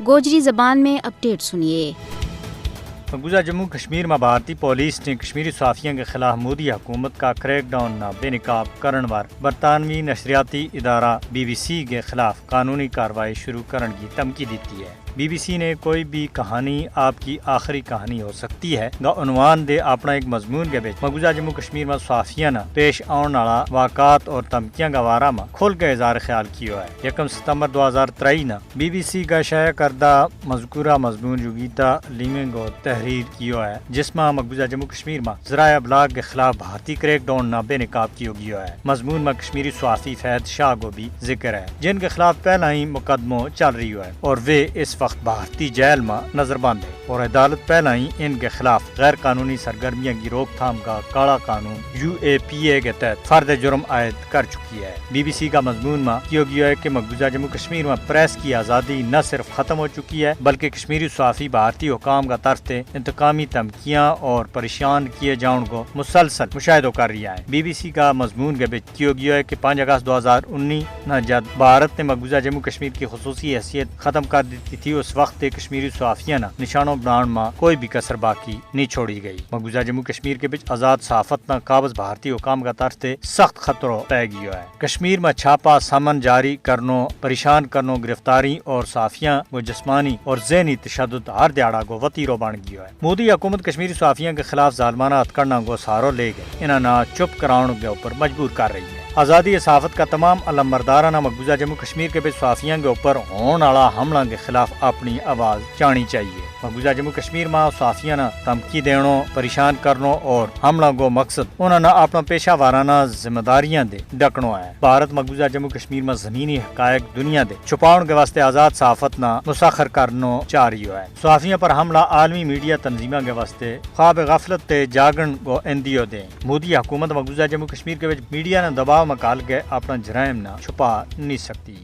گوجری زبان میں اپڈیٹ سنیے۔ مقبوضہ جموں کشمیر میں بھارتی پولیس نے کشمیری صحافیوں کے خلاف مودی حکومت کا کریک ڈاؤن نہ بے نقاب کرن وار برطانوی نشریاتی ادارہ BBC کے خلاف قانونی کارروائی شروع کرنے کی دھمکی دیتی ہے۔ BBC نے کوئی بھی کہانی آپ کی آخری کہانی ہو سکتی ہے گا عنوان دے اپنا ایک مضمون کے بیچ مقبوضہ جموں کشمیر میں صحافیاں پیش آن والا واقعات اور دھمکیاں گوارا میں کھل کے اظہار خیال کیا ہے۔ 1 ستمبر 2023 نا BBC کا شائع کردہ مذکورہ مضمون یوگیتا لیمنگ اور تحریر کیا ہے، جس میں مقبوضہ جموں کشمیر میں ذرائع ابلاغ کے خلاف بھارتی کریک ڈاؤن نہ بے نقاب کیا گیا ہے۔ مضمون میں کشمیری صحافی فہد شاہ کو بھی ذکر ہے، جن کے خلاف پہلا ہی مقدمہ چل رہی ہے اور وہ اس وقت بھارتی جیل میں نظر بند ہے، اور عدالت پہلا ہی ان کے خلاف غیر قانونی سرگرمیاں کی روک تھام کا کالا قانون UAPA کے تحت فرد جرم عائد کر چکی ہے۔ BBC کا مضمون میں کیا گیا ہے کہ مقبوضہ جموں کشمیر میں پریس کی آزادی نہ صرف ختم ہو چکی ہے بلکہ کشمیری صحافی بھارتی حکام کا طرف انتقامی دھمکیاں اور پریشان کیے جاؤں کو مسلسل مشاہدہ کر رہی ہے۔ BBC کا مضمون کے بیچ کیا گیا ہے کہ 5 اگست 2019 جب بھارت نے مقبوضہ جموں کشمیر کی خصوصی حیثیت ختم کر دی تھی، اس وقت کشمیری صحافیوں نشانوں بنانے میں کوئی بھی کسر باقی نہیں چھوڑی گئی۔ مقبوضہ جموں کشمیر کے بیچ آزاد صحافت نہ قابض بھارتی حکام کا طرف سخت خطرہ پی گیا ہے۔ کشمیر میں چھاپا سمن جاری کرنو، پریشان کرنو، گرفتاری اور صحافیوں کو جسمانی اور ذہنی تشدد ہر دیہڑا کو وتیرو بن گیا ہے۔ مودی حکومت کشمیری صحافیوں کے خلاف ظالمانہ ہتھکنڈا کو سہارو لے گئے انہاں چپ کراؤن کے اوپر مجبور کر رہی ہے۔ آزادی صحافت کا تمام علمبردارانہ مقبوضہ جموں کشمیر کے بیچ صحافیوں کے اوپر ہونے والا حملہ کے خلاف اپنی آواز چانی چاہیے۔ مقبوضہ جموں کشمیر میں صحافیوں دھمکی دینا، پریشان کرنا اور حملہ کو مقصد انہوں نے اپنا پیشہ وارانہ ذمہ داریاں دے ڈکنا ہے۔ بھارت مقبوضہ جموں کشمیر میں زمینی حقائق دنیا دے چھپاؤن کے واسطے آزاد صحافت نہ مسخر کرنا چاہ رہی ہے۔ صحافیوں پر حملہ عالمی میڈیا تنظیموں کے واسطے خواب غفلت تے جاگن کو اندیو دیں۔ مودی حکومت مقبوضہ جموں کشمیر کے میڈیا نے دباؤ میں ڈال کے اپنا جرائم نہ چھپا نہیں سکتی۔